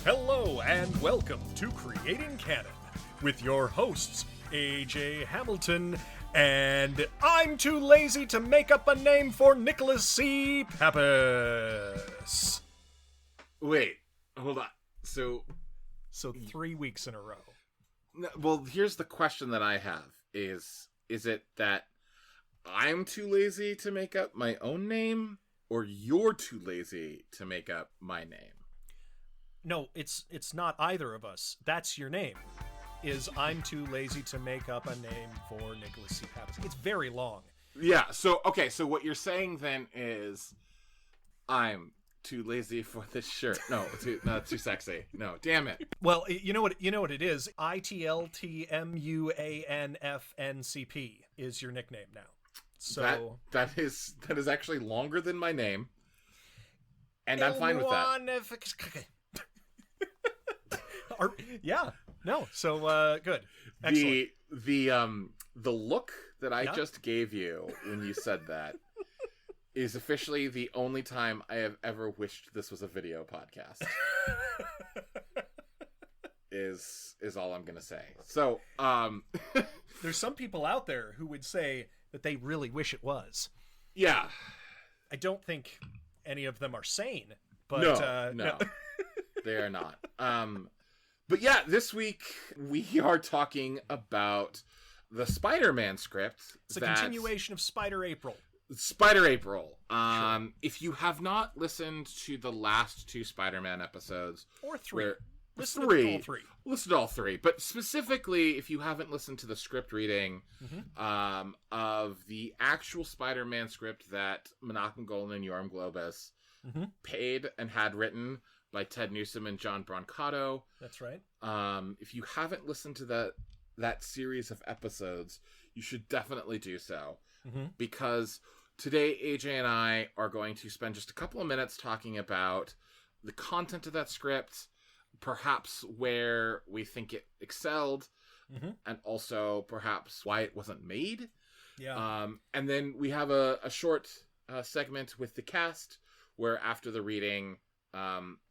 Hello and welcome to Creating Canon with your hosts AJ Hamilton and I'm too lazy to make up a name for Nicholas C. Pappas. Wait, hold on. So 3 weeks in a row. Well, here's the question that I have is it that I'm too lazy to make up my own name or you're too lazy to make up my name? No, it's not either of us. That's your name. Is I'm too lazy to make up a name for Nicholas C. Pappas. It's very long. Yeah, so what you're saying then is I'm too lazy for this shirt. No, too sexy. No, damn it. Well, you know what it is. ITLTMUANFNCP is your nickname now. So that is actually longer than my name. And I'm fine with that. Yeah. No. So good. Excellent. The look that I just gave you when you said that is officially the only time I have ever wished this was a video podcast. is all I'm gonna say. So there's some people out there who would say that they really wish it was. Yeah. I don't think any of them are sane, but no. They are not. But yeah, this week we are talking about the SpiderMan script. It's a continuation of Spider-April. Spider-April. Sure. If you have not listened to the last two Spider-Man episodes... Or three. Listen to all three. But specifically, if you haven't listened to the script reading of the actual Spider-Man script that Menachem Golan and Yoram Globus paid and had written by Ted Newsom and John Brancato. That's right. If you haven't listened to that series of episodes, you should definitely do so. Because today, AJ and I are going to spend just a couple of minutes talking about the content of that script, perhaps where we think it excelled, and also perhaps why it wasn't made. Yeah. And then we have a short segment with the cast, where after the reading...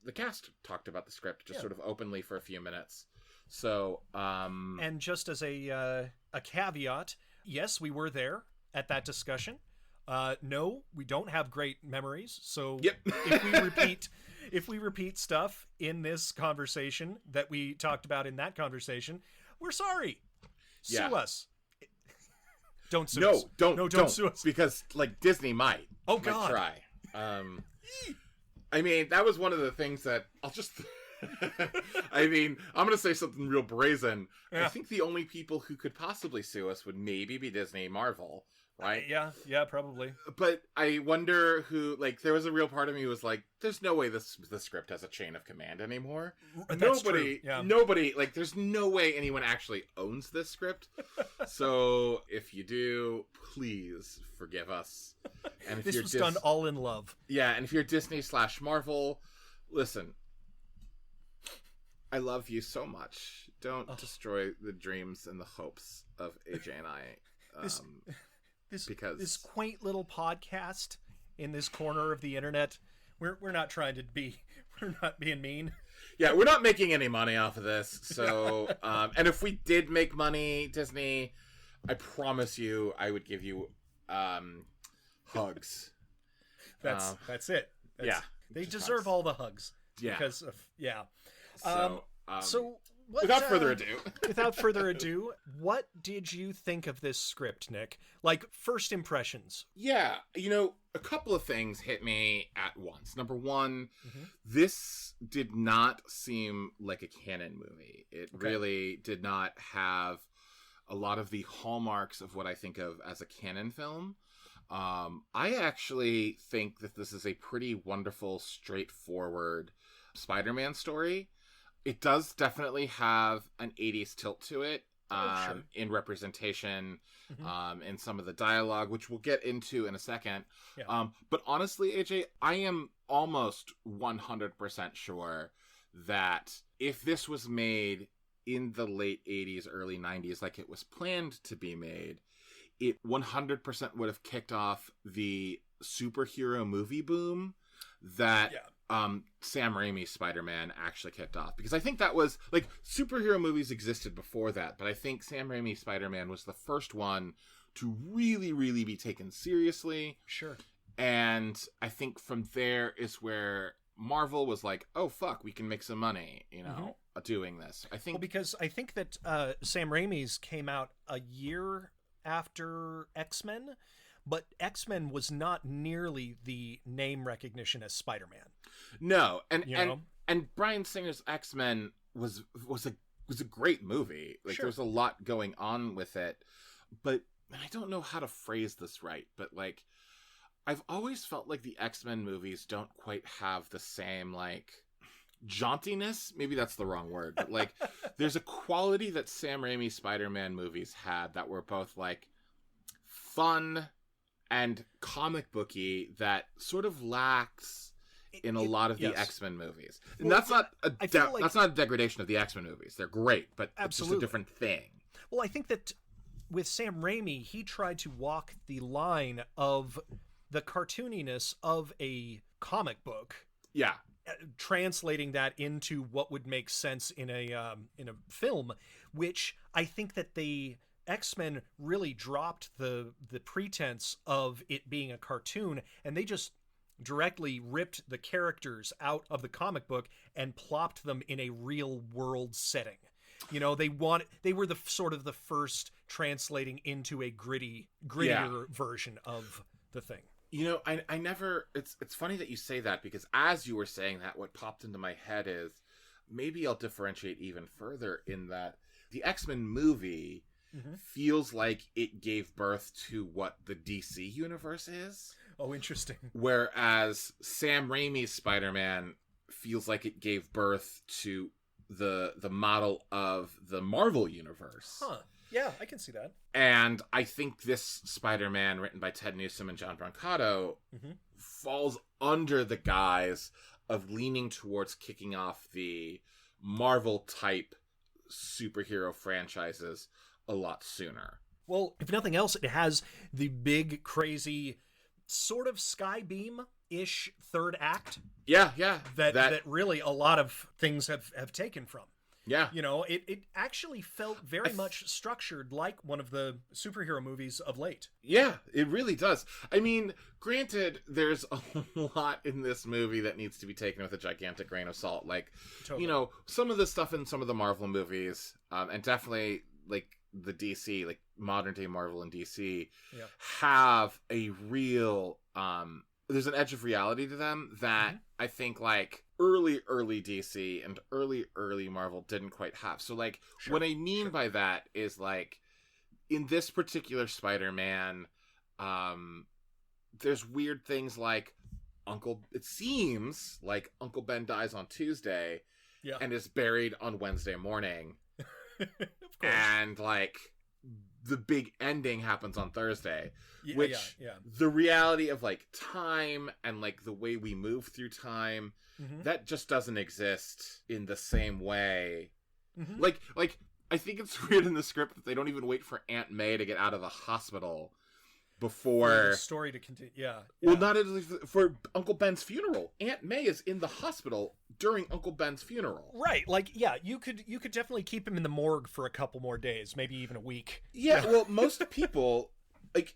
the cast talked about the script just sort of openly for a few minutes. So, and just as a caveat, yes, we were there at that discussion. No, we don't have great memories. So if we repeat stuff in this conversation that we talked about in that conversation, we're sorry. Sue us. Don't sue us. Don't sue us. Because Disney might. Oh God. Try. I mean, that was one of the things that I'll just... I mean, I'm going to say something real brazen. Yeah. I think the only people who could possibly sue us would maybe be Disney, Marvel, right? Yeah, probably. But I wonder who, there was a real part of me who was like, there's no way this script has a chain of command anymore. Nobody, there's no way anyone actually owns this script. So if you do, please forgive us. And if this was done all in love. Yeah, and if you're Disney/Marvel, listen, I love you so much. Don't destroy the dreams and the hopes of AJ and I. This quaint little podcast in this corner of the internet, we're not trying to be, we're not being mean. Yeah, we're not making any money off of this. So, and if we did make money, Disney, I promise you, I would give you hugs. That's it. They deserve hugs. All the hugs. Yeah. Because of So without further ado, what did you think of this script, Nick? First impressions. Yeah, a couple of things hit me at once. Number one, this did not seem like a canon movie. It really did not have a lot of the hallmarks of what I think of as a canon film. I actually think that this is a pretty wonderful, straightforward Spider-Man story. It does definitely have an 80s tilt to it in representation, in some of the dialogue, which we'll get into in a second. Yeah. But honestly, AJ, I am almost 100% sure that if this was made in the late 80s, early 90s, like it was planned to be made, it 100% would have kicked off the superhero movie boom that Sam Raimi's Spider-Man actually kicked off, because I think that was like, superhero movies existed before that, but I think Sam Raimi's Spider-Man was the first one to really, really be taken seriously. Sure. And I think from there is where Marvel was like, oh fuck, we can make some money, doing this. I think because I think that Sam Raimi's came out a year after X-Men, but X-Men was not nearly the name recognition as Spider-Man. No, and Bryan Singer's X-Men was a great movie. Like, sure. There's a lot going on with it, but I don't know how to phrase this right, but like, I've always felt like the X-Men movies don't quite have the same, like, jauntiness. Maybe that's the wrong word, but like, there's a quality that Sam Raimi's Spider-Man movies had that were both like fun and comic booky that sort of lacks in a lot of the X-Men movies. And that's not that's not a degradation of the X-Men movies. They're great, but it's just a different thing. Well, I think that with Sam Raimi, he tried to walk the line of the cartooniness of a comic book. Yeah. Translating that into what would make sense in a film, which I think that the X-Men really dropped the pretense of it being a cartoon, and they just directly ripped the characters out of the comic book and plopped them in a real world setting. They were the sort of the first translating into a grittier version of the thing. I never, it's funny that you say that, because as you were saying that, what popped into my head is, maybe I'll differentiate even further in that the X-Men movie feels like it gave birth to what the DC universe is. Oh, interesting. Whereas Sam Raimi's Spider-Man feels like it gave birth to the model of the Marvel universe. Huh. Yeah, I can see that. And I think this Spider-Man, written by Ted Newsom and John Brancato, falls under the guise of leaning towards kicking off the Marvel-type superhero franchises a lot sooner. Well, if nothing else, it has the big, crazy, sort of Skybeam-ish third act. Yeah. That really a lot of things have taken from. Yeah. It actually felt very much structured like one of the superhero movies of late. Yeah, it really does. I mean, granted, there's a lot in this movie that needs to be taken with a gigantic grain of salt. Like, totally. Some of the stuff in some of the Marvel movies, and definitely, like, the DC, like, modern-day Marvel and DC, have a real, there's an edge of reality to them that I think, like, early DC and early Marvel didn't quite have. So, like, what I mean by that is, like, in this particular Spider-Man, there's weird things like it seems like Uncle Ben dies on Tuesday and is buried on Wednesday morning. Of course. And, like, the big ending happens on Thursday, which the reality of, like, time and, like, the way we move through time, that just doesn't exist in the same way. Like, I think it's weird in the script that they don't even wait for Aunt May to get out of the hospital before the story to continue. Yeah. Well, not for Uncle Ben's funeral. Aunt May is in the hospital during Uncle Ben's funeral. Right. Like, yeah, you could definitely keep him in the morgue for a couple more days, maybe even a week. Yeah. Well, most people, like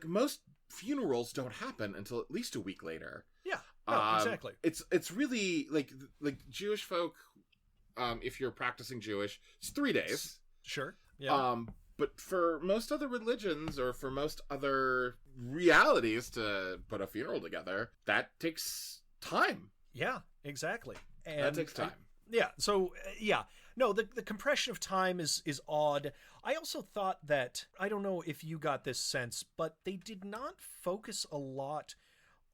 most funerals don't happen until at least a week later. Yeah. No, exactly. It's really like Jewish folk. If you're practicing Jewish, it's 3 days. Sure. Yeah. But for most other religions or for most other realities to put a funeral together, that takes time. Yeah, exactly. And that takes time. So, No, the compression of time is odd. I also thought that, I don't know if you got this sense, but they did not focus a lot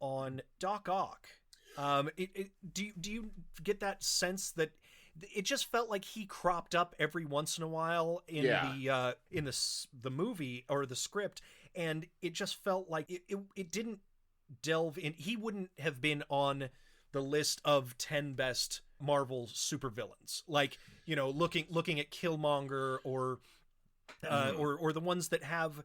on Doc Ock. Do you get that sense that it just felt like he cropped up every once in a while in the movie or the script, and it just felt like it didn't delve in. He wouldn't have been on the list of 10 best Marvel supervillains, like, looking at Killmonger or the ones that have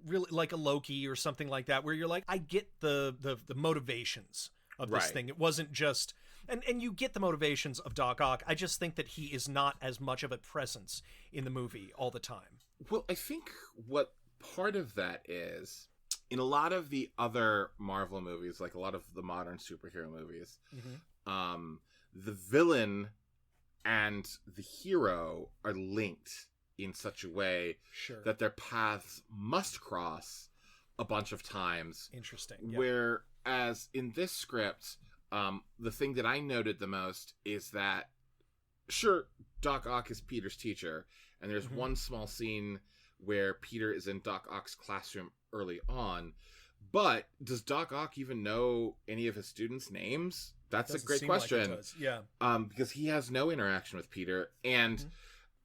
really, like a Loki or something like that, where you're like, I get the motivations of this thing. It wasn't just... And you get the motivations of Doc Ock. I just think that he is not as much of a presence in the movie all the time. Well, I think what part of that is, in a lot of the other Marvel movies, like a lot of the modern superhero movies, the villain and the hero are linked in such a way that their paths must cross a bunch of times. Interesting. Yeah. Whereas in this script, the thing that I noted the most is that, sure, Doc Ock is Peter's teacher, and there's one small scene where Peter is in Doc Ock's classroom early on, but does Doc Ock even know any of his students' names? That's a great question. Like yeah. Because he has no interaction with Peter, and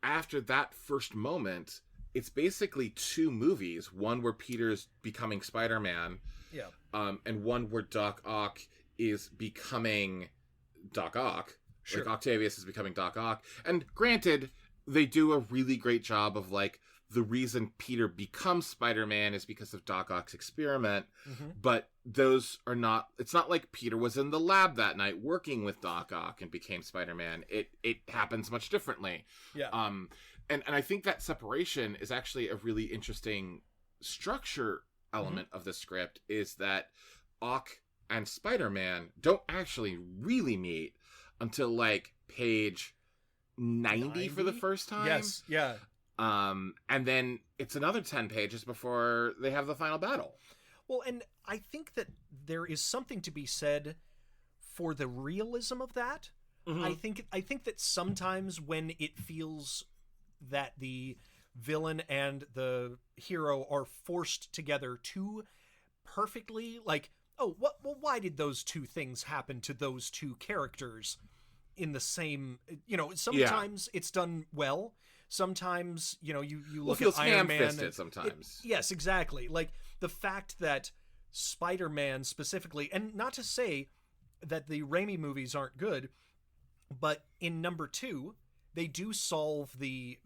after that first moment, it's basically two movies. One where Peter's becoming Spider-Man, and one where Doc Ock is becoming Doc Ock. Like Octavius is becoming Doc Ock. And granted, they do a really great job of like, the reason Peter becomes Spider-Man is because of Doc Ock's experiment, but those are not, it's not like Peter was in the lab that night working with Doc Ock and became Spider-Man. It happens much differently. Yeah. And I think that separation is actually a really interesting structure element of the script, is that Ock and Spider-Man don't actually really meet until like page 90 for the first time. Yes, yeah. And then it's another 10 pages before they have the final battle. Well, and I think that there is something to be said for the realism of that. I think that sometimes when it feels that the villain and the hero are forced together too perfectly, like, oh, why did those two things happen to those two characters in the same, sometimes it's done well. Sometimes, you look at Iron Man. Ham-fisted sometimes. Yes, exactly. Like the fact that Spider-Man specifically, and not to say that the Raimi movies aren't good, but in number 2, they do solve the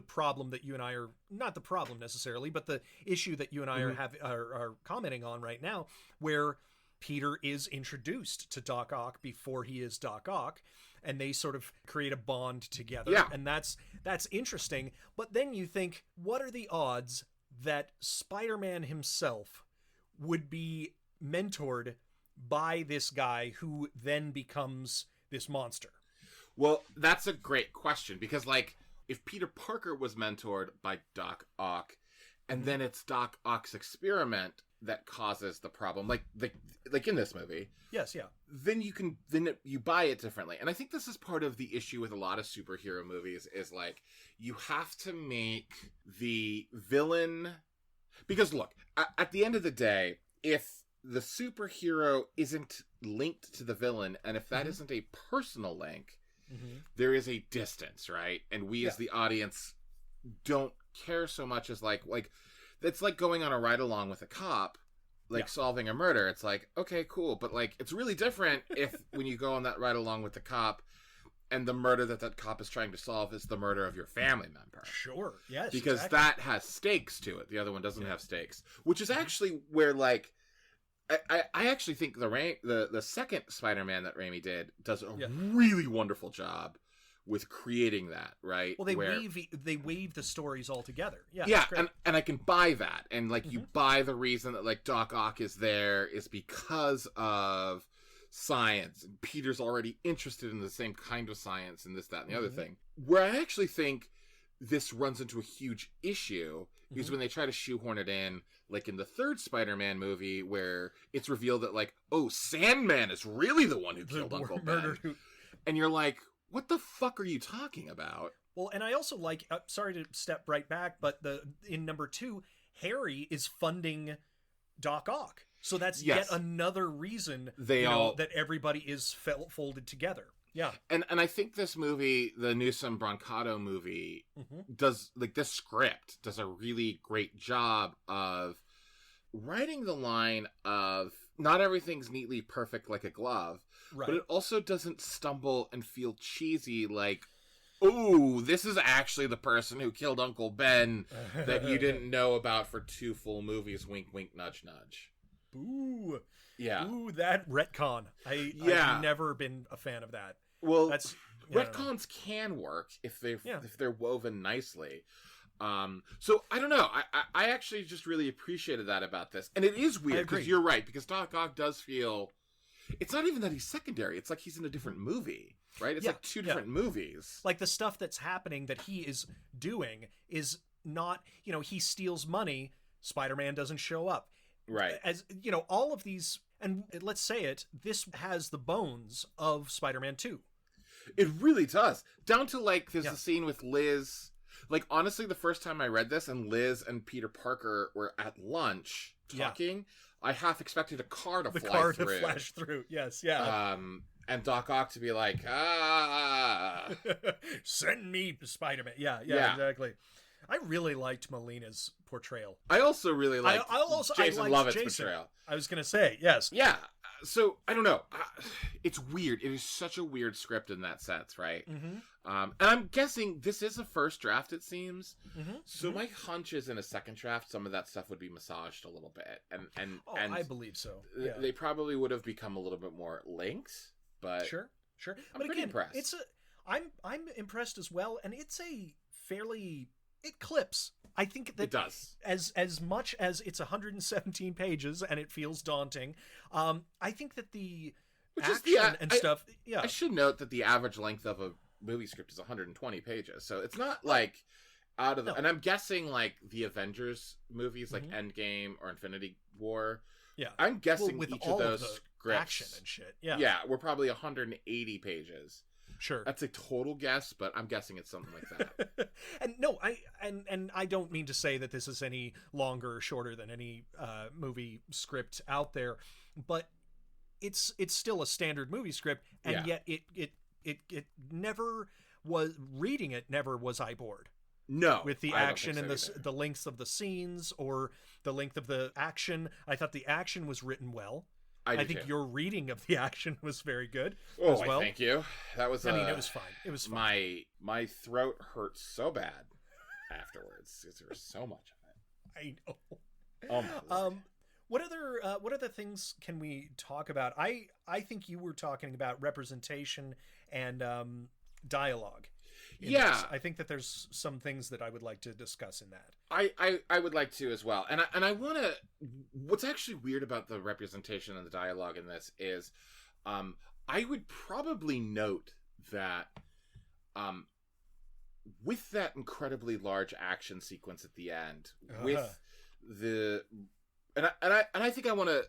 problem that you and I are, not the problem necessarily, but the issue that you and I are commenting on right now, where Peter is introduced to Doc Ock before he is Doc Ock, and they sort of create a bond together. Yeah. And that's interesting. But then you think, what are the odds that Spider-Man himself would be mentored by this guy who then becomes this monster? Well, that's a great question, because like, if Peter Parker was mentored by Doc Ock, and then it's Doc Ock's experiment that causes the problem, like in this movie. Yes, yeah. Then you buy it differently. And I think this is part of the issue with a lot of superhero movies, is like, you have to make the villain, because look, at the end of the day, if the superhero isn't linked to the villain, and if that isn't a personal link, there is a distance, right? And we as the audience don't care so much as like it's like going on a ride along with a cop, like solving a murder. It's like, okay, cool, but like, it's really different if when you go on that ride along with the cop, and the murder that cop is trying to solve is the murder of your family member. Sure, yes, because that has stakes to it. The other one doesn't have stakes, which is actually where like, I actually think the second Spider-Man that Raimi did does a really wonderful job with creating that, right? Well, they weave the stories all together. Yeah, yeah, and I can buy that, and like you buy the reason that like Doc Ock is there is because of science, and Peter's already interested in the same kind of science and this, that, and the other thing. Where I actually think this runs into a huge issue is when they try to shoehorn it in, like in the third Spider-Man movie, where it's revealed that like, oh, Sandman is really the one who killed Uncle Ben. And you're like, what the fuck are you talking about? Well, and I also like, sorry to step right back, but in number 2, Harry is funding Doc Ock. So that's yet another reason that everybody is folded together. Yeah. And I think this movie, the Newsom Brancato movie, does, like, this script does a really great job of writing the line of not everything's neatly perfect like a glove, but it also doesn't stumble and feel cheesy like, oh, this is actually the person who killed Uncle Ben that you didn't know about for 2 full movies, wink, wink, nudge, nudge. Boo. Yeah. Ooh, that retcon. I've never been a fan of that. Well, retcons can work if they're woven nicely. So I don't know. I actually just really appreciated that about this. And it is weird because you're right, because Doc Ock does feel, it's not even that he's secondary. It's like he's in a different movie, right? It's like two different movies. Like the stuff that's happening that he is doing is not, he steals money. Spider-Man doesn't show up. Right. As, all of these, and let's say it, this has the bones of Spider-Man 2. It really does. Down to like, there's a scene with Liz. Like, honestly, the first time I read this and Liz and Peter Parker were at lunch talking, I half expected a car to flash through. Yes, yeah. And Doc Ock to be like, send me Spider-Man. Yeah, exactly. I really liked Molina's portrayal. I also really liked Jason Lovett's portrayal. I was going to say, yes. Yeah. So, I don't know. It's weird. It is such a weird script in that sense, right? Mm-hmm. And I'm guessing this is a first draft, it seems. Mm-hmm. So my hunch is in a second draft, some of that stuff would be massaged a little bit. And I believe so. Yeah. They probably would have become a little bit more linked, but... Sure. I'm pretty impressed. I'm impressed as well, and it's a fairly... It clips. I think that it does. As much as it's 117 pages and it feels daunting, I think that the action and stuff. Yeah, I should note that the average length of a movie script is 120 pages, so it's not like out of the. No. And I'm guessing like the Avengers movies, like Endgame or Infinity War. Yeah, I'm guessing with each of those scripts, action and shit. Yeah, we're probably 180 pages. Sure. That's a total guess, but I'm guessing it's something like that. And I don't mean to say that this is any longer or shorter than any movie script out there, but it's still a standard movie script, and yet it never was, reading it never was I bored. No. With the action and the lengths of the scenes or the length of the action. I thought the action was written well. I think your reading of the action was very good as well. Thank you. That was. I mean, it was fine. It was fine. My throat hurt so bad afterwards because there was so much of it. I know. Oh my Lord. What other things can we talk about? I think you were talking about representation and dialogue. Yeah, I think that there's some things that I would like to discuss in that. I would like to as well, and I want to. What's actually weird about the representation and the dialogue in this is, I would probably note that, with that incredibly large action sequence at the end, with the, and I think I want to,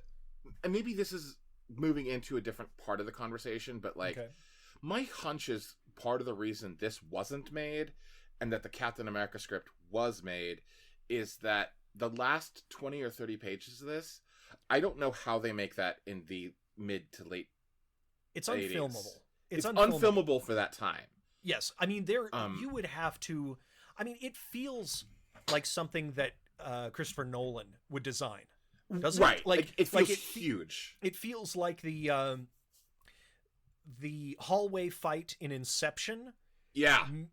and maybe this is moving into a different part of the conversation, but like, my hunch is part of the reason this wasn't made and that the Captain America script was made is that the last 20 or 30 pages of this, I don't know how they make that in the mid to late It's 80s. Unfilmable. It's unfilmable for that time. Yes. I mean, you would have to... I mean, it feels like something that Christopher Nolan would design. Doesn't right. it? Like, it feels huge. It feels like the hallway fight in Inception,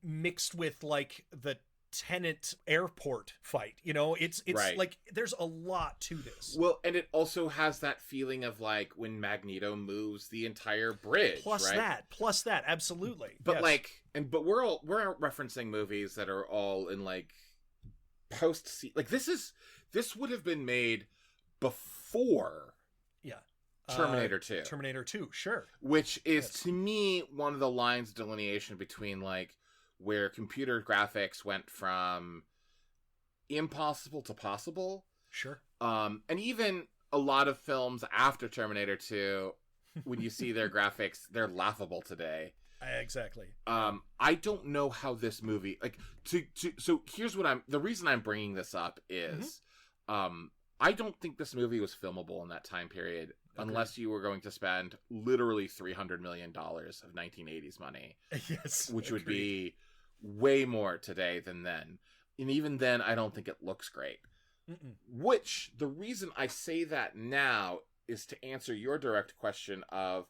mixed with like the Tenet airport fight. It's right. Like there's a lot to this. Well, and it also has that feeling of like when Magneto moves the entire bridge. Plus that, absolutely. But but we're referencing movies that are all in like post. Like this would have been made before. Terminator 2. Terminator 2, sure. Which is, to me, one of the lines of delineation between, like, where computer graphics went from impossible to possible. Sure. And even a lot of films after Terminator 2, when you see their graphics, they're laughable today. Exactly. I don't know how this movie... Like, so here's what the reason I'm bringing this up is... I don't think this movie was filmable in that time period unless you were going to spend literally $300 million of 1980s money. Yes. Which would be way more today than then. And even then, I don't think it looks great. Which, the reason I say that now is to answer your direct question of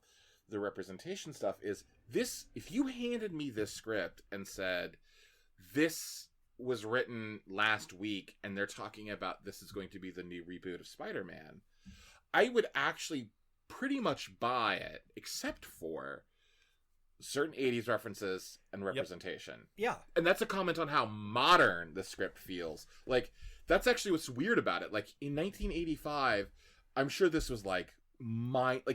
the representation stuff is this, if you handed me this script and said, this was written last week and they're talking about this is going to be the new reboot of Spider-Man, I would actually pretty much buy it, except for certain 80s references and representation. Yeah. And that's a comment on how modern the script feels. Like, that's actually what's weird about it. Like, in 1985, I'm sure this was like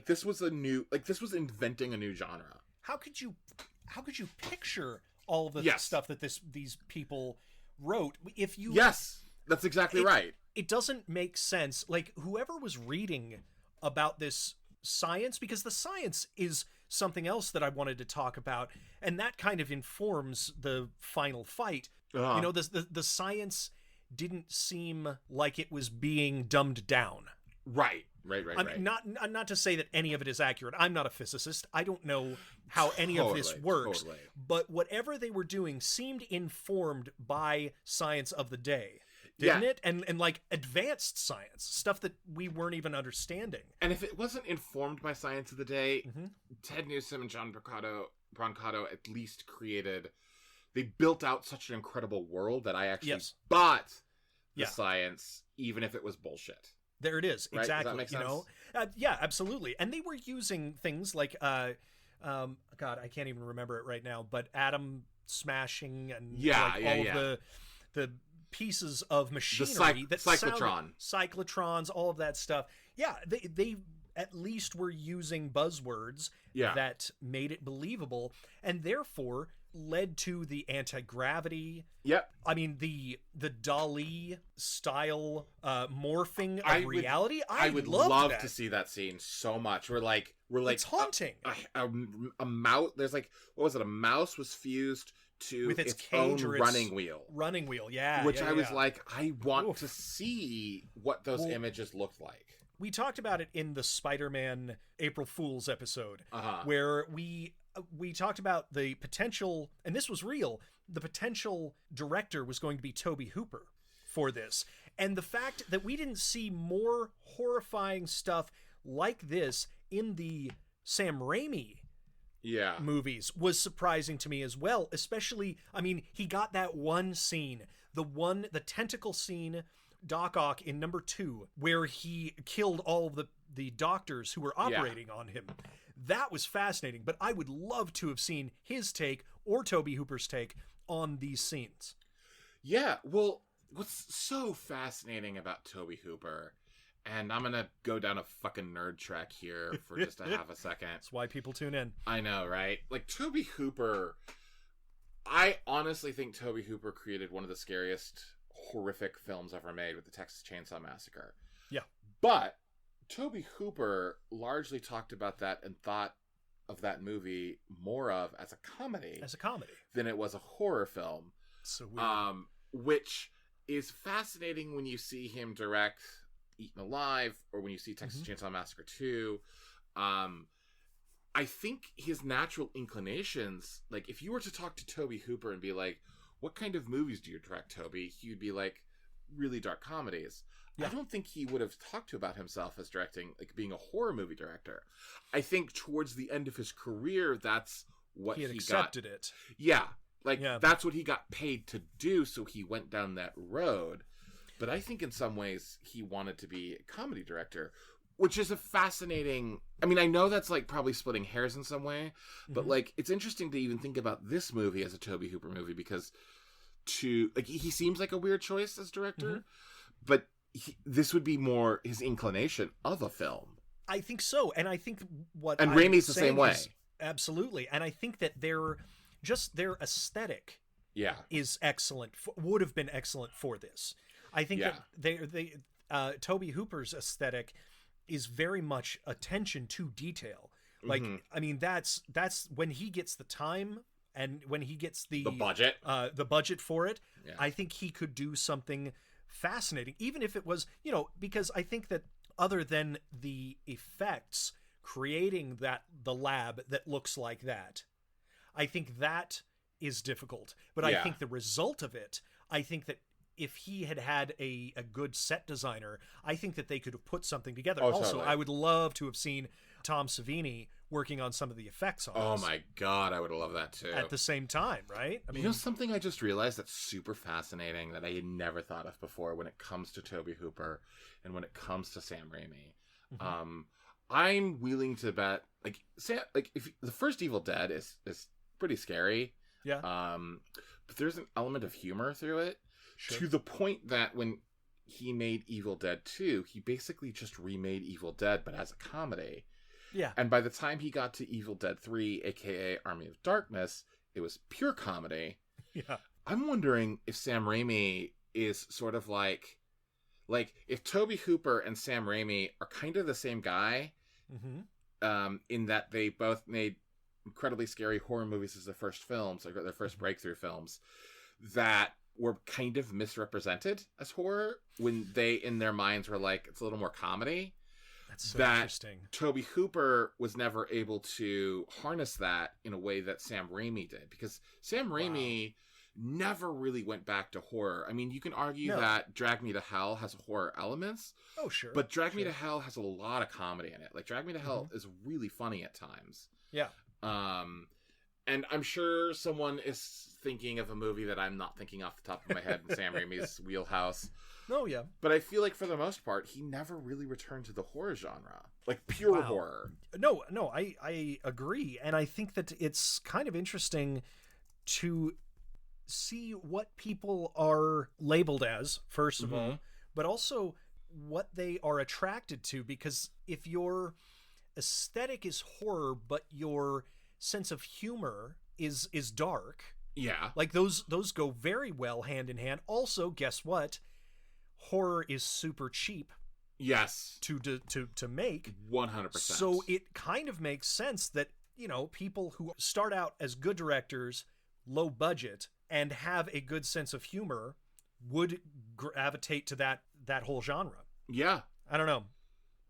this was inventing a new genre. How could you picture all of the stuff that these people wrote if you... Yes, that's exactly right. It doesn't make sense. Like, whoever was reading about this science, because the science is something else that I wanted to talk about, and that kind of informs the final fight. You know, the science didn't seem like it was being dumbed down. Right. I mean, not to say that any of it is accurate. I'm not a physicist. I don't know how any of this works. But whatever they were doing seemed informed by science of the day. Didn't it? And like advanced science, stuff that we weren't even understanding. And if it wasn't informed by science of the day, Ted Newsom and John Brancato at least they built out such an incredible world that I actually bought the science, even if it was bullshit. There it is. Right? Exactly. Does that make sense? You know? Yeah, absolutely. And they were using things like, God, I can't even remember it right now, but atom smashing and all the pieces of machinery that cyclotrons, all of that stuff. Yeah, they at least were using buzzwords that made it believable, and therefore led to the anti-gravity. Yep. I mean, the Dali style morphing of reality. I would love to see that scene so much. We're like it's haunting. A mouse. There's like, what was it? A mouse was fused to with its own running wheel. Running wheel, yeah. Which I was like, I want to see what those images looked like. We talked about it in the SpiderMan April Fool's episode, where we talked about the potential, and this was real, the potential director was going to be Toby Hooper for this. And the fact that we didn't see more horrifying stuff like this in the Sam Raimi movies was surprising to me as well. Especially, I mean, he got that one scene, the tentacle scene, Doc Ock in number 2, where he killed all of the doctors who were operating on him. That was fascinating, but I would love to have seen his take or Toby Hooper's take on these scenes. Yeah, well, what's so fascinating about Toby Hooper, and I'm gonna go down a fucking nerd track here for just a half a second. That's why people tune in. I know, right? Like, Toby Hooper, I honestly think Toby Hooper created one of the scariest, horrific films ever made with the Texas Chainsaw Massacre. Yeah. But Toby Hooper largely talked about that and thought of that movie more of as a comedy than it was a horror film. So weird. Which is fascinating when you see him direct Eaten Alive or when you see Texas Chainsaw Massacre 2. I think his natural inclinations, like if you were to talk to Toby Hooper and be like, what kind of movies do you direct, Toby? He would be like, really dark comedies. Yeah. I don't think he would have talked about himself as directing, like being a horror movie director. I think towards the end of his career, that's what he accepted it. Yeah. That's what he got paid to do, so he went down that road. But I think in some ways he wanted to be a comedy director, which is a fascinating... I mean, I know that's like probably splitting hairs in some way, but like it's interesting to even think about this movie as a Toby Hooper movie because he seems like a weird choice as director, but this would be more his inclination of a film. I think so, and I think Raimi's the same way. Absolutely, and I think that their aesthetic is excellent. Would have been excellent for this. I think that Toby Hooper's aesthetic is very much attention to detail. Like, I mean, that's when he gets the time and when he gets the budget for it. Yeah. I think he could do something fascinating, even if it was, because I think that other than the effects creating the lab that looks like that, I think that is difficult. But I think the result of it, I think that if he had a good set designer, I think that they could have put something together. Also, I would love to have seen Tom Savini working on some of the effects on this. Oh my God, I would love that too. At the same time, right? I mean, something I just realized that's super fascinating that I had never thought of before when it comes to Toby Hooper and when it comes to Sam Raimi. I'm willing to bet, like, if the first Evil Dead is pretty scary. Yeah. But there's an element of humor through it, Sure. to the point that when he made Evil Dead 2, he basically just remade Evil Dead, but as a comedy. Yeah. And by the time he got to Evil Dead 3, aka Army of Darkness, it was pure comedy. Yeah. I'm wondering if Sam Raimi is sort of like if Toby Hooper and Sam Raimi are kind of the same guy, in that they both made incredibly scary horror movies as their first films, like their first breakthrough films, that were kind of misrepresented as horror when they, in their minds, were like, it's a little more comedy. That's so interesting. Toby Hooper was never able to harness that in a way that Sam Raimi did, because Sam Raimi never really went back to horror. I mean, you can argue that Drag Me to Hell has horror elements. Oh, sure. But Drag Me to Hell has a lot of comedy in it. Like, Drag Me to Hell is really funny at times. Yeah. And I'm sure someone is thinking of a movie that I'm not thinking off the top of my head in Sam Raimi's wheelhouse. Oh, yeah. But I feel like for the most part, he never really returned to the horror genre. Like, pure horror. No, I agree. And I think that it's kind of interesting to see what people are labeled as, first of all, but also what they are attracted to. Because if your aesthetic is horror, but your sense of humor is dark, like those go very well hand in hand. Also, guess what? Horror is super cheap. Yes. To make 100%. So it kind of makes sense that, you know, people who start out as good directors, low budget, and have a good sense of humor would gravitate to that whole genre. Yeah. I don't know.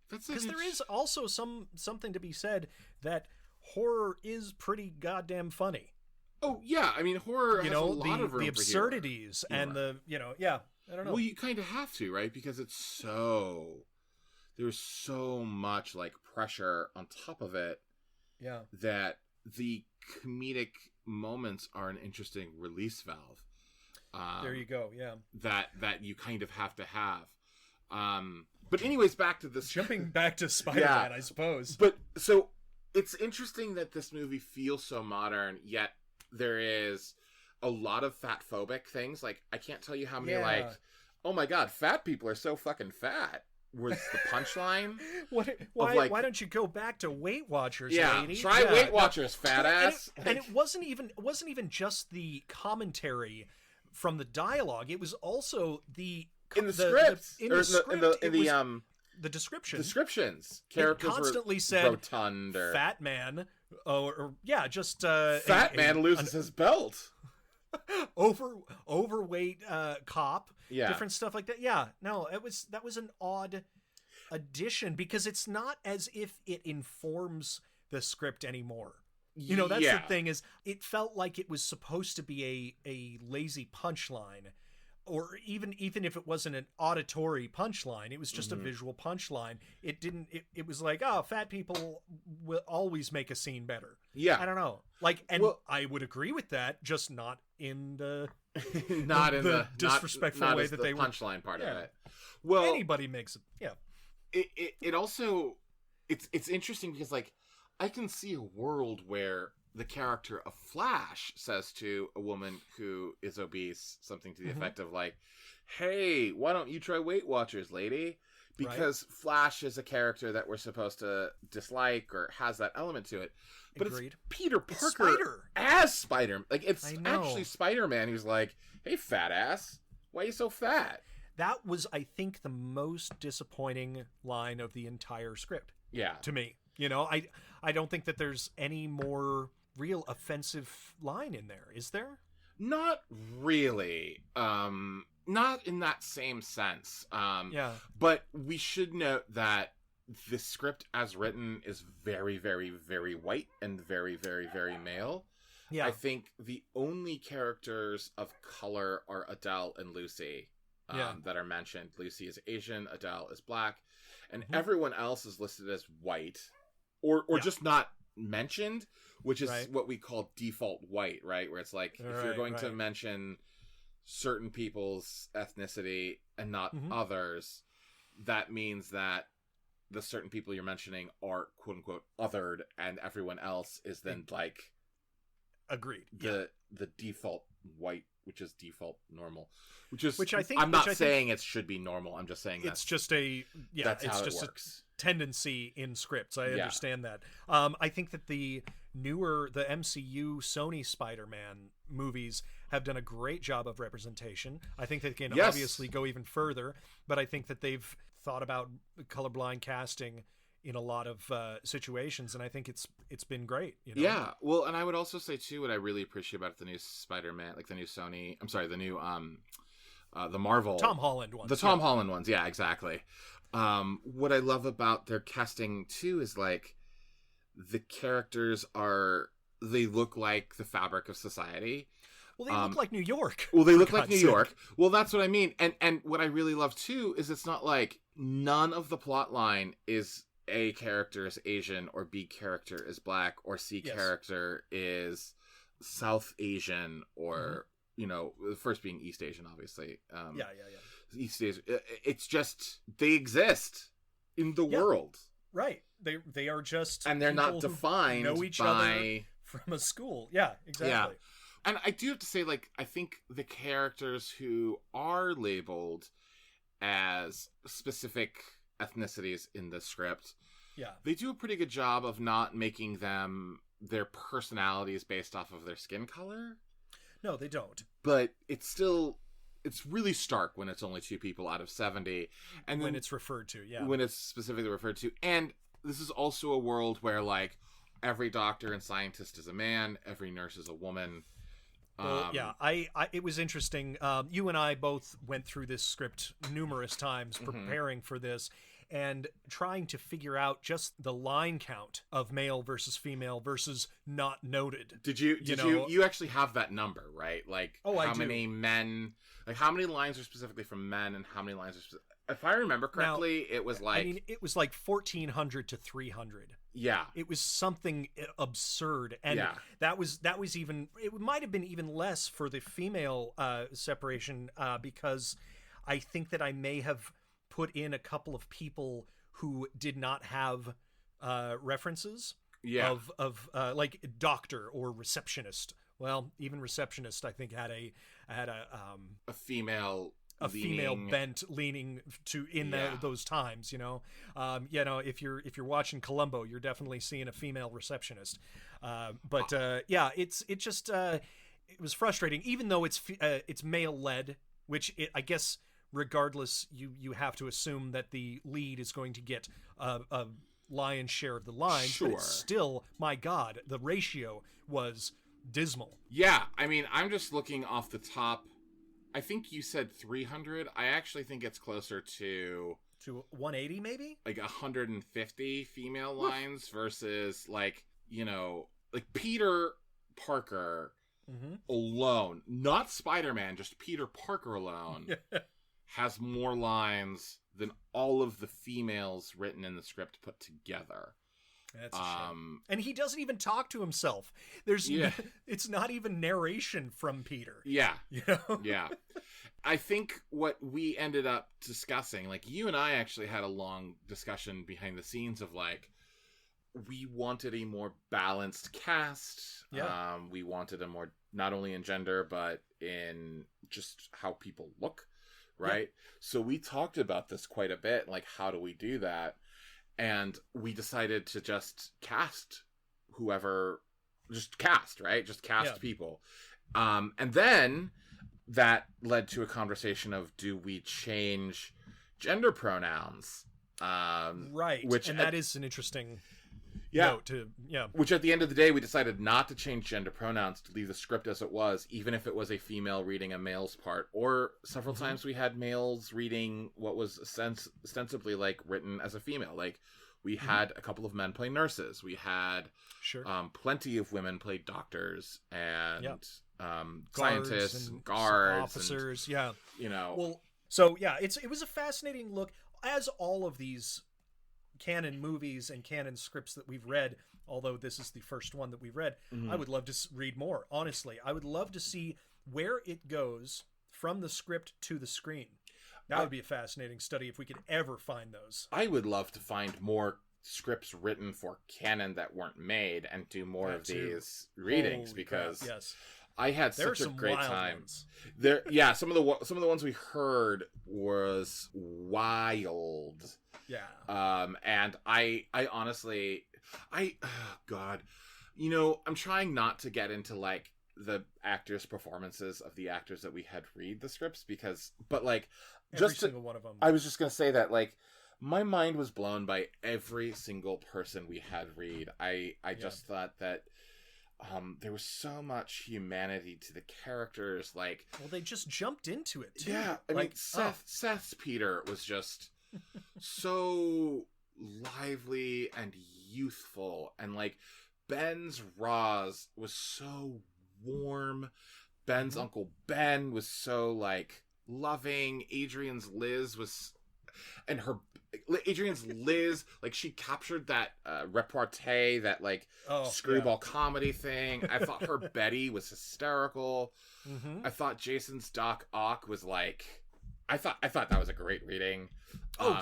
Because there is also something to be said that horror is pretty goddamn funny. Oh, yeah. I mean, horror has a lot of room the absurdities for and the, I don't know. Well, you kind of have to, right? Because there's so much, like, pressure on top of it. Yeah. That the comedic moments are an interesting release valve. There you go. Yeah. That you kind of have to have. But anyways, back to this. Jumping back to Spider-Man, I suppose. But so it's interesting that this movie feels so modern, yet there is a lot of fat-phobic things. Like, I can't tell you how many, like, oh my god, fat people are so fucking fat, was the punchline. Why don't you go back to Weight Watchers, lady? Try Weight Watchers, fat ass. And it wasn't even just the commentary from the dialogue. It was also the scripts. The description. Descriptions. Characters constantly were said rotund or fat man, just fat man loses his belt. Overweight cop. Yeah. Different stuff like that. Yeah. No, that was an odd addition, because it's not as if it informs the script anymore. You know, that's the thing, is it felt like it was supposed to be a lazy punchline. Or even if it wasn't an auditory punchline, it was just a visual punchline. It was like, fat people will always make a scene better. Yeah. I don't know. I would agree with that, just not in the disrespectful way that they were. Punchline part of it. Well, anybody makes it. Yeah. It also, it's interesting because, like, I can see a world where the character of Flash says to a woman who is obese something to the effect of, like, hey, why don't you try Weight Watchers, lady? Because Flash is a character that we're supposed to dislike or has that element to it. But Agreed. It's Peter Parker as Spider. Like, it's actually Spider-Man who's like, hey, fat ass, why are you so fat? That was, I think, the most disappointing line of the entire script. Yeah. To me. You know, I don't think that there's any more real offensive line in there, is there? Not really. Not in that same sense. But we should note that the script as written is very, very, very white and very, very, very male. Yeah. I think the only characters of color are Adele and Lucy that are mentioned. Lucy is Asian, Adele is black, and everyone else is listed as white or just not mentioned, which is what we call default white, right? Where it's like, if you're going to mention certain people's ethnicity and not others, that means that the certain people you're mentioning are quote unquote othered, and everyone else is then like agreed. The default white, which is default normal, which I think I'm not saying it should be normal. I'm just saying it's just a that's it's how just it works. A tendency in scripts. I understand that. I think that the MCU Sony Spider-Man movies have done a great job of representation. I think they can obviously go even further, but I think that they've thought about colorblind casting in a lot of situations, and I think it's been great. You know? Yeah, well, and I would also say too, what I really appreciate about the new Spider-Man, like the new Sony, the new the Marvel Tom Holland ones, Holland ones, yeah, exactly. What I love about their casting too is like the characters they look like the fabric of society. Well, they look like New York. Well, they look like New York. Well, that's what I mean. And what I really love too is it's not like none of the plot line is A character is Asian or B character is black or C character is South Asian or the first being East Asian, obviously. East Asian. It's just they exist in the world, right? They are just, and they're not defined know each other from a school. Yeah, exactly. Yeah. And I do have to say, like, I think the characters who are labeled as specific ethnicities in the script, they do a pretty good job of not making them their personalities based off of their skin color. No, they don't. But it's really stark when it's only 2 people out of 70. And then when it's referred to, when it's specifically referred to. And this is also a world where, like, every doctor and scientist is a man, every nurse is a woman. Well, it was interesting. You and I both went through this script numerous times preparing for this and trying to figure out just the line count of male versus female versus not noted. Did you actually have that number, right? Like, how many men, like how many lines are specifically from men and how many lines are if I remember correctly, it was like... it was like 1,400 to 300. Yeah. It was something absurd. And that was even... It might have been even less for the female separation because I think that I may have put in a couple of people who did not have references of like doctor or receptionist. Well, even receptionist, I think, had a female... female bent leaning to those times, if you're watching Columbo, you're definitely seeing a female receptionist. It was frustrating, even though it's male led, which I guess regardless, you have to assume that the lead is going to get a lion's share of the lines. Sure. But it's still, my God, the ratio was dismal. Yeah, I mean, I'm just looking off the top. I think you said 300. I actually think it's closer to 180, maybe? Like 150 female lines versus like Peter Parker alone, not Spider-Man, just Peter Parker alone has more lines than all of the females written in the script put together. That's a shame. And he doesn't even talk to himself. It's not even narration from Peter. Yeah. Yeah. I think what we ended up discussing, like you and I actually had a long discussion behind the scenes of like, we wanted a more balanced cast. Yeah. We wanted a more, not only in gender, but in just how people look. Right. Yeah. So we talked about this quite a bit. Like, how do we do that? And we decided to just cast whoever, just cast, right? Just cast people. And then that led to a conversation of, do we change gender pronouns? Right. That is an interesting note to, Which at the end of the day, we decided not to change gender pronouns, to leave the script as it was, even if it was a female reading a male's part. Or several times we had males reading what was ostensibly like written as a female. Like we had a couple of men play nurses. We had plenty of women play doctors and scientists and guards, officers. And, Well, so it was a fascinating look, as all of these canon movies and canon scripts that we've read, although this is the first one that we've read. I would love to read more. Honestly, I would love to see where it goes from the script to the screen. That would be a fascinating study if we could ever find those. I would love to find more scripts written for canon that weren't made and do more of these readings. Holy because crap, yes. I had such a great time. Ones. Some of the ones we heard was wild. Yeah. And I honestly, oh God, I'm trying not to get into like the actors' performances of the actors that we had read the scripts but like every single one of them. I was just gonna say that like my mind was blown by every single person we had read. I just thought that there was so much humanity to the characters. Like, well, they just jumped into it too. Yeah, I mean, Seth's Peter was just so lively and youthful, and like Ben's Roz was so warm. Ben's Uncle Ben was so like loving. Adrian's Liz, like she captured that repartee, that like screwball comedy thing. I thought her Betty was hysterical. I thought Jason's Doc Ock was like, I thought that was a great reading.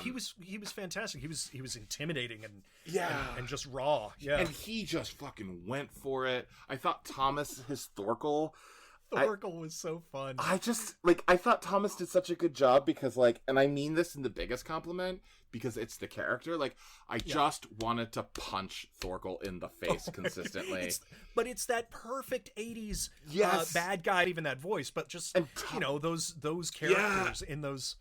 He was fantastic. He was intimidating and just raw. Yeah, and he just fucking went for it. I thought his Thorkel was so fun. I thought Tahmus did such a good job because like, and I mean this in the biggest compliment because it's the character. Like, I just wanted to punch Thorkel in the face consistently. But it's that perfect 80s bad guy, even that voice, but just, those characters in those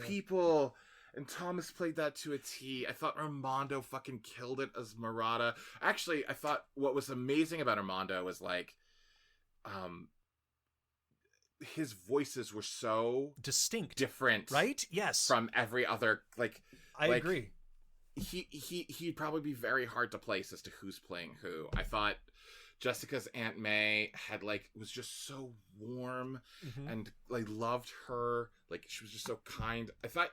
people. And Tahmus played that to a T. I thought Armando fucking killed it as Murata. Actually, I thought what was amazing about Armando was like, his voices were so distinct, different, right? Yes, from every other. Like, I agree. He'd probably be very hard to place as to who's playing who. I thought Jessica's Aunt May was just so warm, and I loved her. Like, she was just so kind. I thought,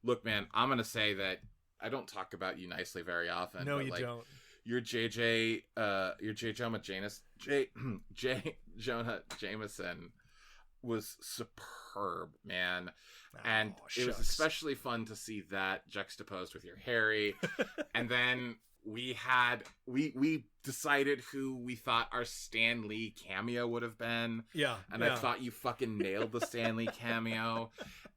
look, man, I'm gonna say that I don't talk about you nicely very often. No, but you don't. Your J. Jonah Jameson was superb, man. And it was especially fun to see that juxtaposed with your Harry. And then we decided who we thought our Stan Lee cameo would have been. Yeah. And I thought you fucking nailed the Stan Lee cameo.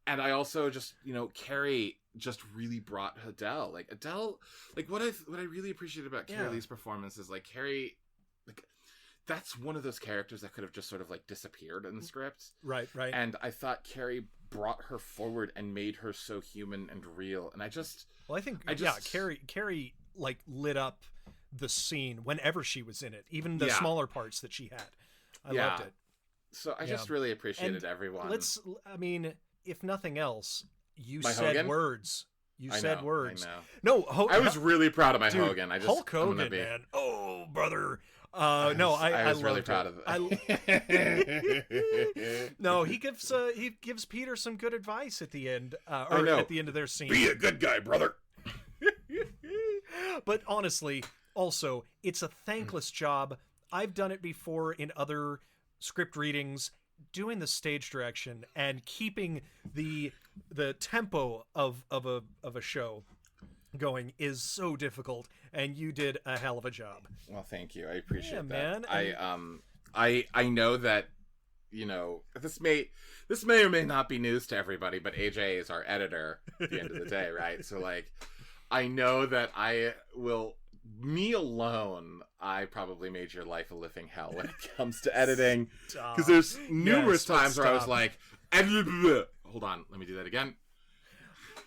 And I also just, Kari just really brought Adele. Like, Adele, like, what I really appreciated about Kari Lee's performance is, like, Kari, like, that's one of those characters that could have just sort of like disappeared in the script. Right. And I thought Kari brought her forward and made her so human and real. And I think Kari like lit up the scene whenever she was in it, even the smaller parts that she had. I loved it. So I just really appreciated everyone. If nothing else, you my said Hogan? words. You said words. I know. I was really proud of my Hogan. Hulk Hogan, man. Oh, brother. I was really proud of it. No, he gives Peter some good advice at the end, at the end of their scene. Be a good guy, brother. But honestly, also, it's a thankless job. I've done it before in other script readings, doing the stage direction and keeping the tempo of a show going is so difficult, and you did a hell of a job. Well, thank you. I appreciate that. Man. I know that, this may or may not be news to everybody, but AJ is our editor at the end of the day, right? So like, I know that me alone, I probably made your life a living hell when it comes to editing, because there's numerous times where I was like, hold on, let me do that again.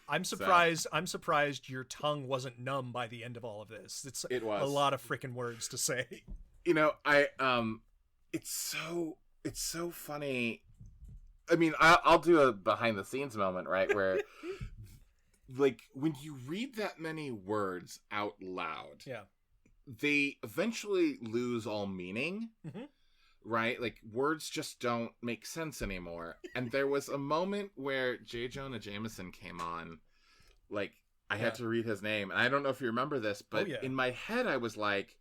I'm surprised your tongue wasn't numb by the end of all of this. It was a lot of freaking words to say. It's so funny. I mean, I'll do a behind the scenes moment, right? Where like, when you read that many words out loud, they eventually lose all meaning. Right? Like, words just don't make sense anymore. And there was a moment where J. Jonah Jameson came on. Like, I had to read his name. And I don't know if you remember this, but in my head I was like,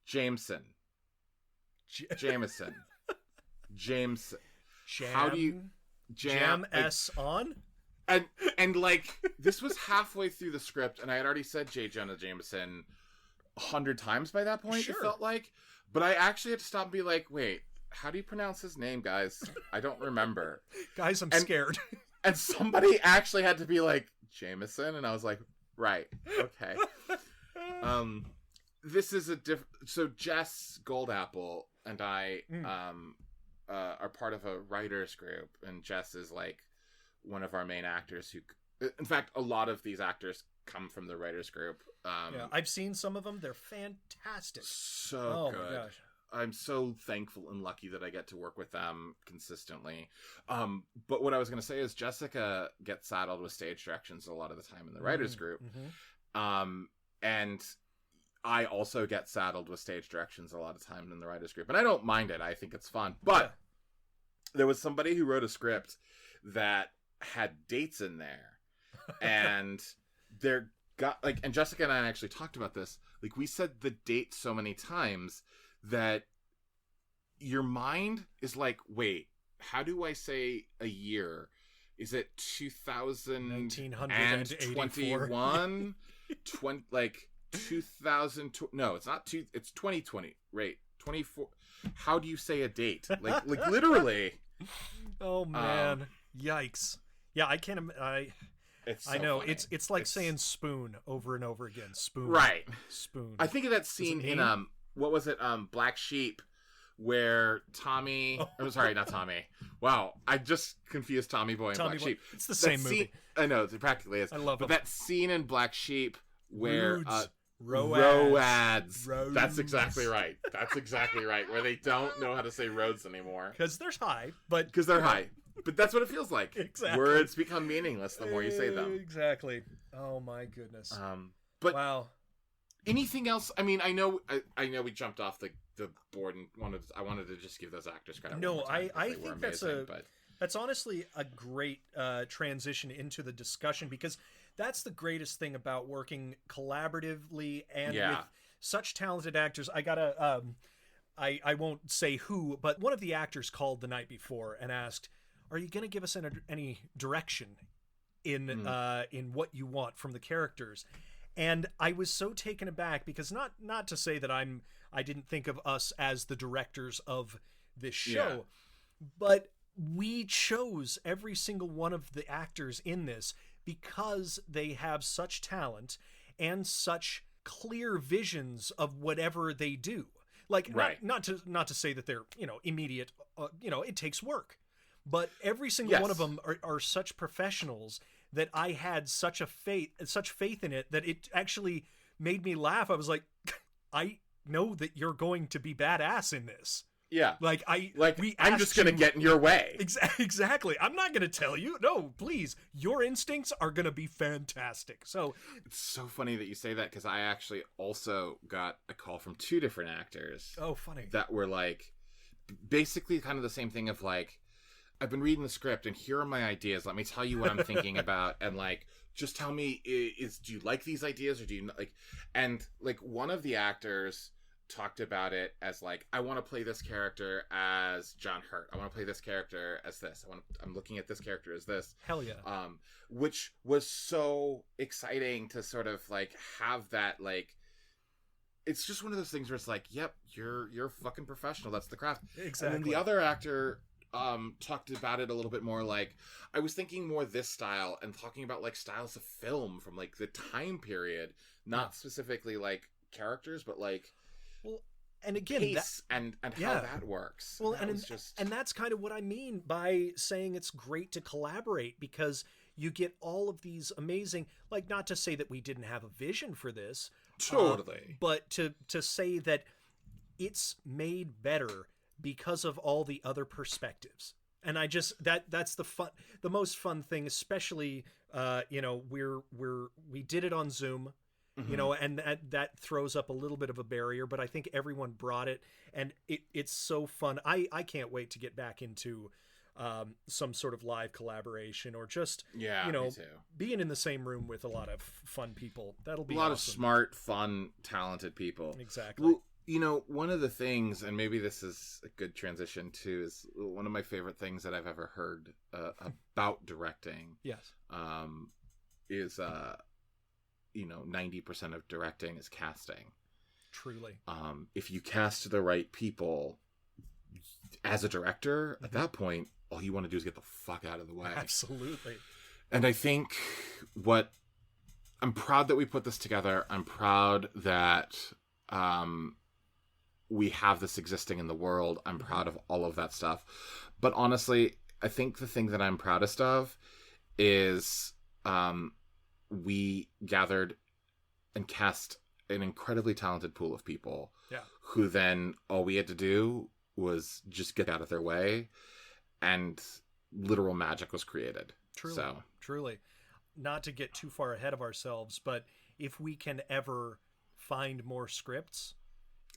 Jameson. Jam S on? And like, this was halfway through the script, and I had already said J. Jonah Jameson 100 times by that point, It felt like. But I actually had to stop and be like, wait, how do you pronounce his name, guys? I don't remember. Guys, I'm scared. And somebody actually had to be like, Jameson? And I was like, right, okay. This is so Jess Goldapple and I are part of a writers group, and Jess is like one of our main actors who, in fact, a lot of these actors come from the writers group. I've seen some of them. They're fantastic. So good. My gosh. I'm so thankful and lucky that I get to work with them consistently. But what I was going to say is Jessica gets saddled with stage directions a lot of the time in the writers group. And I also get saddled with stage directions a lot of time in the writers group. And I don't mind it. I think it's fun. But there was somebody who wrote a script that had dates in there. And and Jessica and I actually talked about this. Like, we said the date so many times that your mind is like, wait, how do I say a year? Is it 1921? 2000? No, it's not it's 2020. Right, 24. How do you say a date? Like literally. Oh man, yikes! Yeah, I can't. It's so I know funny. it's like saying spoon over and over again. Spoon. Right. Spoon. I think of that scene in what was it? Black Sheep, where Tommy. I'm sorry, not Tommy. Wow, I just confused Tommy Boy and Black Sheep. It's the same movie. I know, it practically is. I love it. But that scene in Black Sheep where Roads. That's exactly right. That's exactly right. Where they don't know how to say roads anymore because they're high, but But that's what it feels like. Exactly. Words become meaningless the more you say them. Exactly. Oh my goodness. But wow. Anything else? I mean, I know we jumped off the board and I wanted to just give those actors credit. No, I think that's honestly a great transition into the discussion, because that's the greatest thing about working collaboratively and with such talented actors. I gotta I won't say who, but one of the actors called the night before and asked, "Are you gonna give us any direction in what you want from the characters?" And I was so taken aback, because not to say that I didn't think of us as the directors of this show, but we chose every single one of the actors in this because they have such talent and such clear visions of whatever they do. Like, not to say that they're, immediate, it takes work, but every single one of them are such professionals that I had such faith in it that it actually made me laugh. I was like, I know that you're going to be badass in this. Yeah. I'm just going to get in your way. Exactly. I'm not going to tell you. No, please. Your instincts are going to be fantastic. So it's so funny that you say that, because I actually also got a call from two different actors. Oh, funny. That were like, basically kind of the same thing of like, I've been reading the script and here are my ideas. Let me tell you what I'm thinking about. And like, just tell me, do you like these ideas or do you not like? And like, one of the actors talked about it as like, I want to play this character as John Hurt. I want to play this character as this. I'm looking at this character as this. Hell yeah. Which was so exciting to sort of like have that, like, it's just one of those things where it's like, yep, you're a fucking professional. That's the craft. Exactly. And then the other actor talked about it a little bit more like, I was thinking more this style and talking about like styles of film from like the time period, not specifically like characters, but like, well, and again, pace and how that works. Well, and that's kind of what I mean by saying it's great to collaborate, because you get all of these amazing, like, not to say that we didn't have a vision for this, totally, but to say that it's made better because of all the other perspectives. And I just, that's the most fun thing, especially we did it on Zoom. And that throws up a little bit of a barrier, but I think everyone brought it, and it's so fun. I can't wait to get back into some sort of live collaboration, or just me too. Being in the same room with a lot of fun people. That'll be a lot awesome. of smart, fun, talented people. Exactly. Well, You know, one of the things, and maybe this is a good transition too, is one of my favorite things that I've ever heard about directing. Yes. Is 90% of directing is casting. Truly. If you cast the right people as a director, at that point, all you want to do is get the fuck out of the way. Absolutely. And I think I'm proud that we put this together. I'm proud that we have this existing in the world. I'm proud of all of that stuff. But honestly, I think the thing that I'm proudest of is we gathered and cast an incredibly talented pool of people who then all we had to do was just get out of their way, and literal magic was created. Truly. Not to get too far ahead of ourselves, but if we can ever find more scripts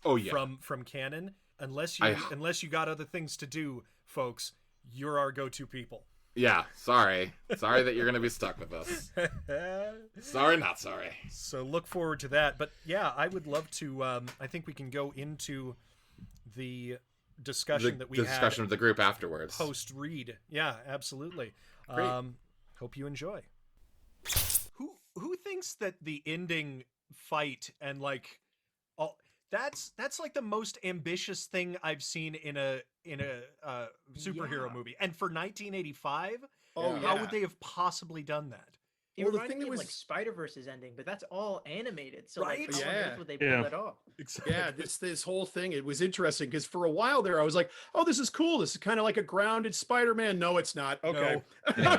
from canon, unless you got other things to do, folks, you're our go-to people. Yeah, sorry that you're gonna be stuck with us. Sorry, not sorry. So look forward to that. But yeah, I would love to. I think we can go into the discussion that we had. The discussion of the group afterwards. Post read. Yeah, absolutely. Great. Hope you enjoy. Who thinks that the ending fight and like all that's like the most ambitious thing I've seen in a superhero movie, and for 1985, how would they have possibly done that? It reminded me of like Spider-Verse's ending, but that's all animated. So like, how on earth would they pull it off? Exactly. Yeah, this whole thing, it was interesting because for a while there I was like, oh, this is cool. This is kind of like a grounded Spider-Man. No, it's not. Okay. No.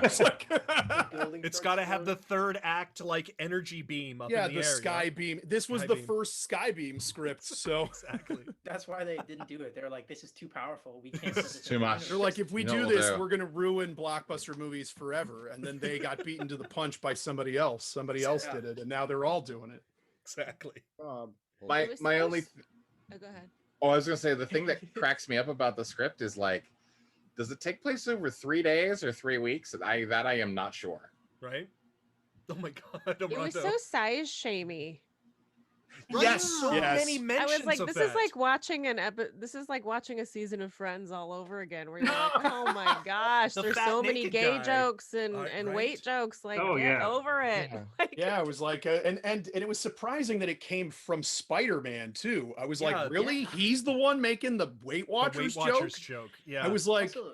It's got to have the third act like energy beam up in the air. Yeah, the sky beam. This was the first sky beam script, so exactly. That's why they didn't do it. They're like, this is too powerful. We can't. It's too much. They're like, if we do this, we're gonna ruin blockbuster movies forever. And then they got beaten to the punch by somebody else. Somebody else did it, and now they're all doing it. Exactly. My only. Oh, go ahead. Oh, I was gonna say the thing that cracks me up about the script is like, does it take place over 3 days or 3 weeks? I am not sure. Right? Oh my god! It was so size shamey. Right? Yes, so many mentions. I was like, of this that. is like watching this is like watching a season of Friends all over again, where you're like, oh my gosh, The there's fat so many naked gay guy. jokes and Right? weight jokes. Like, get over it. Yeah. Like, Yeah, it was like, and it was surprising that it came from Spider-Man too. I was like, really? He's the one making the Weight Watchers, joke? Yeah. I was like, Also,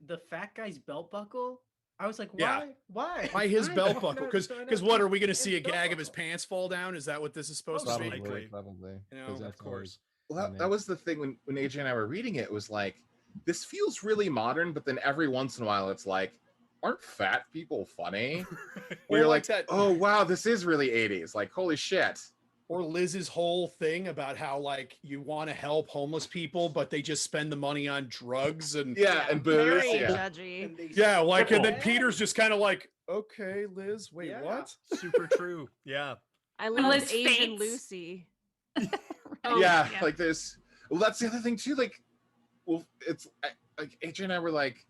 the fat guy's belt buckle. I was like, why? Why? Why his belt buckle? Because what, are we going to see a gag of his pants fall down? Is that what this is supposed to be? Likely. Probably. You know, 'cause of that's course. Well, that was the thing when AJ and I were reading it. It was like, this feels really modern, but then every once in a while it's like, aren't fat people funny? Where you're like, oh wow, this is really 80s. Like, holy shit. Or Liz's whole thing about how like you want to help homeless people, but they just spend the money on drugs and and booze. very Yeah. judgy. yeah, like, and then Peter's just kind of like, okay, Liz, wait, what? Super true. Yeah. I love Liz Asian faints. Lucy. Yeah, like there's. Well, that's the other thing too. Like, well, it's like AJ and I were like,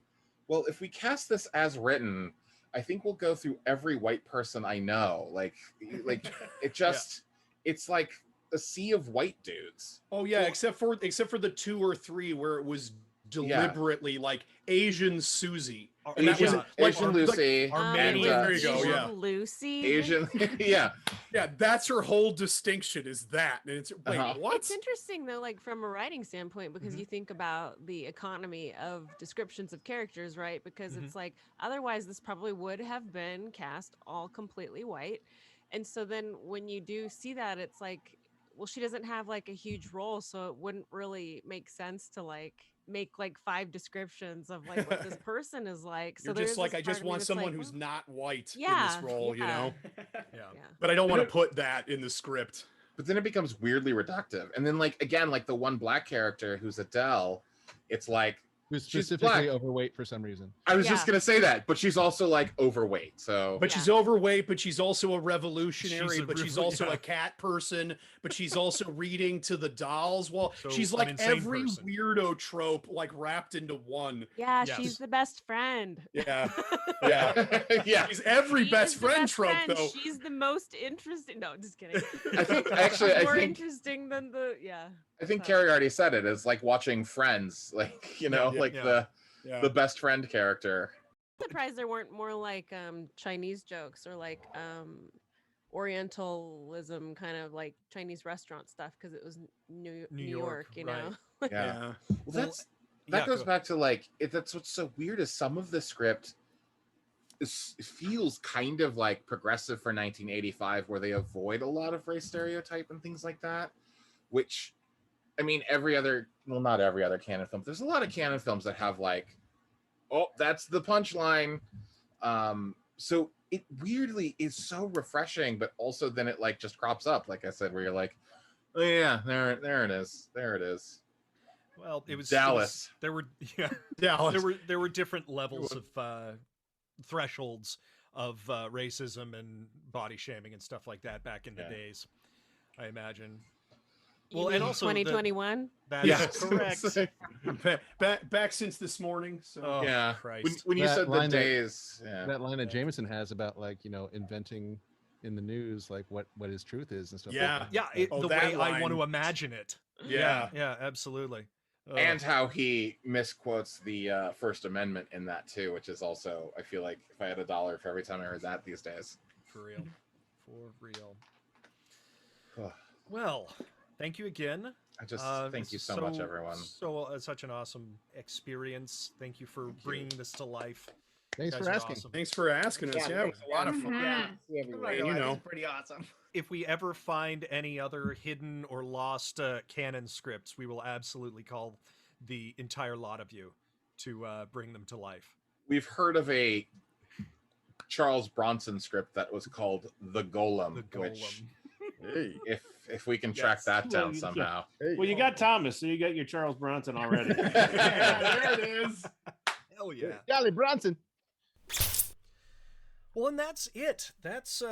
well, if we cast this as written, I think we'll go through every white person I know. Like it just. It's like a sea of white dudes. Oh yeah, except for the 2 or 3 where it was deliberately like Asian Susie. And that was Asian Lucy. Armenian. There you go. Asian Yeah. Lucy. Asian. Yeah. Yeah, that's her whole distinction is that. And it's wait, what? It's interesting though, like from a writing standpoint, because you think about the economy of descriptions of characters, right? Because it's like otherwise this probably would have been cast all completely white. And so then when you do see that, it's like, well, she doesn't have like a huge role, so it wouldn't really make sense to like make like 5 descriptions of like what this person is like. So You're just like, I just want someone who's not white in this role, you know? Yeah. But I don't want to put that in the script. But then it becomes weirdly reductive. And then like again, like the one black character who's Adele, it's like Who's she's specifically black. overweight for some reason. I was just gonna say that, but she's also like overweight. So But she's overweight, but she's also a revolutionary, She's a but she's also a cat person, but she's also reading to the dolls. Well, So, she's an like insane every person. weirdo trope like wrapped into one. Yeah, Yes. she's the best friend. Yeah. Yeah. yeah. She's every She best is the friend best trope friend. though. She's the most interesting. No, just kidding. I think actually She's I more think interesting than the I think Kari already said it. It's like watching Friends, like, the best friend character. I'm surprised there weren't more like Chinese jokes or like Orientalism, kind of like Chinese restaurant stuff, because it was New York, you know. Yeah. Well, that goes back to like that's what's so weird is some of the script feels kind of like progressive for 1985, where they avoid a lot of race stereotype and things like that. Which, I mean, not every other canon film. There's a lot of canon films that have like, oh, that's the punchline. So it weirdly is so refreshing, but also then it like just crops up, like I said, where you're like, oh yeah, there it is. Well, it was Dallas. Dallas. There were different levels of thresholds of racism and body shaming and stuff like that back in the days, I imagine. Well, and also 2021. That is correct. back since this morning. So Christ. When you said the days, that line that Jameson has about like inventing in the news like what his truth is and stuff. The way I want to imagine it. Yeah, absolutely. And how he misquotes the First Amendment in that too, which is also, I feel like if I had $1 for every time I heard that these days. For real. Well, thank you again. Thank you so much, everyone. Such an awesome experience. Thank you for bringing this to life. Thanks for asking. Awesome. Thanks for asking us. Yeah, it was a lot of fun. Yeah, pretty awesome. If we ever find any other hidden or lost canon scripts, we will absolutely call the entire lot of you to bring them to life. We've heard of a Charles Bronson script that was called The Golem. Which, if we can track that down somehow. Well, you got Thomas, so you got your Charles Bronson already. There it is. Hell yeah. Golly, Bronson. Well, and that's it. That's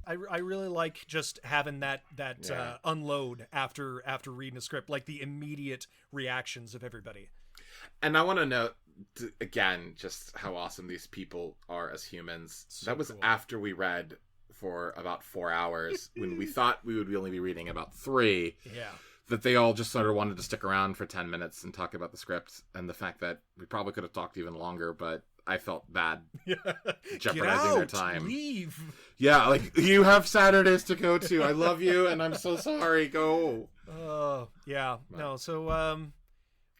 I really like just having that unload after reading a script, like the immediate reactions of everybody. And I want to note again just how awesome these people are as humans. That was cool. After we read for about 4 hours when we thought we would only be reading about 3. Yeah. That they all just sort of wanted to stick around for 10 minutes and talk about the script, and the fact that we probably could have talked even longer, but I felt bad jeopardizing their time. Leave. Yeah, like, you have Saturdays to go to. I love you, and I'm so sorry. Go. Yeah. No, so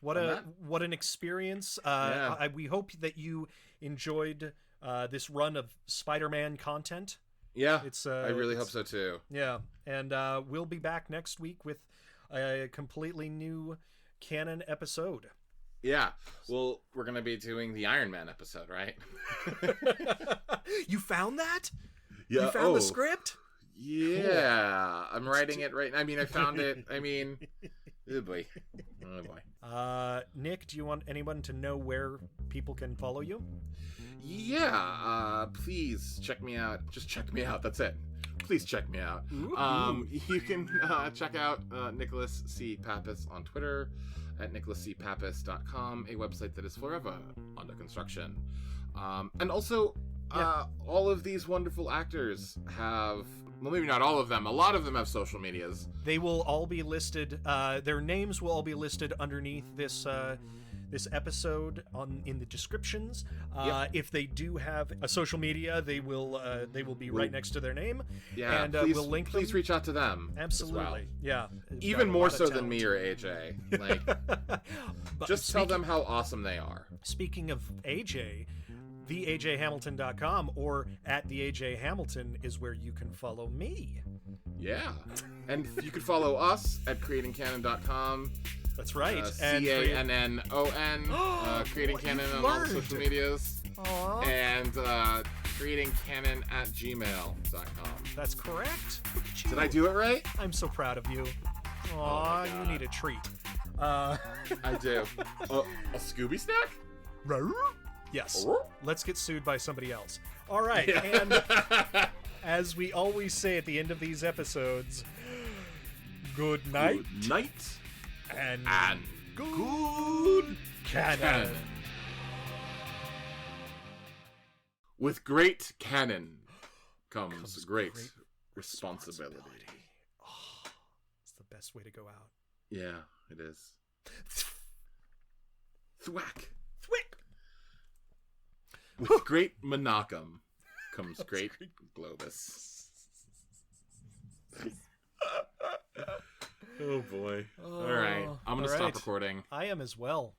what an experience. We hope that you enjoyed this run of Spider-Man content. Yeah, I really hope so too. Yeah, and we'll be back next week with a completely new canon episode. Yeah, well, we're going to be doing the Iron Man episode, right? You found that? Yeah. You found the script? Yeah, cool. I'm writing it right now. I mean, I found it. I mean, oh boy. Nick, do you want anyone to know where people can follow you? Yeah, please check me out. Just check me out. That's it. Please check me out. You can check out Nicholas C. Pappas on Twitter at nicholascpappas.com, a website that is forever under construction. And also, all of these wonderful actors have, well, maybe not all of them, a lot of them have social medias. They will all be listed, their names will all be listed underneath this episode in the descriptions. If they do have a social media, they will be right next to their name. Yeah, and please, we'll link them. Please reach out to them. Absolutely. As well. Yeah. Even more so than me or AJ. Like, just tell them how awesome they are. Speaking of AJ, theajhamilton.com or at theajhamilton is where you can follow me. Yeah. And you can follow us at creatingcanon.com. That's right. CANNON, Creating Canon on all the social medias. Aww. And creatingcanon at gmail.com. That's correct. Did I do it right? I'm so proud of you. Aw, you need a treat. I do. A Scooby snack? Yes. Let's get sued by somebody else. All right. And as we always say at the end of these episodes, good night. Good night. And good canon. With great canon comes great responsibility. Oh, it's the best way to go out. Yeah, it is. Thwack. Thwick. With great monocum comes great globus. Oh boy. All right. I'm going to stop recording. I am as well.